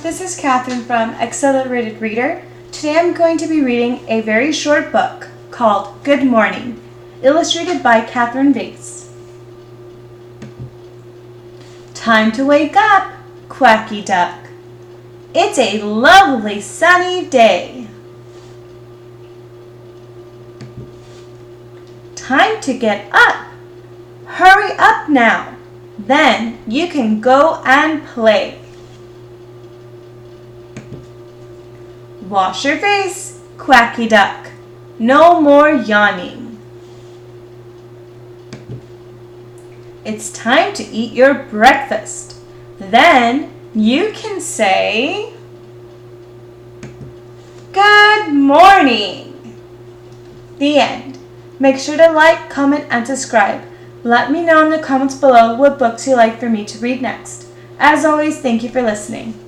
this is Catherine from Accelerated Reader. Today I'm going to be reading a very short book called Good Morning, illustrated by Catherine Vase. Time to wake up, Quacky Duck. It's a lovely sunny day. Time to get up. Hurry up now. Then you can go and play. Wash your face, Quacky Duck. No more yawning. It's time to eat your breakfast. Then you can say, Good morning. The end. Make sure to like, comment, and subscribe. Let me know in the comments below what books you'd like for me to read next. As always, thank you for listening.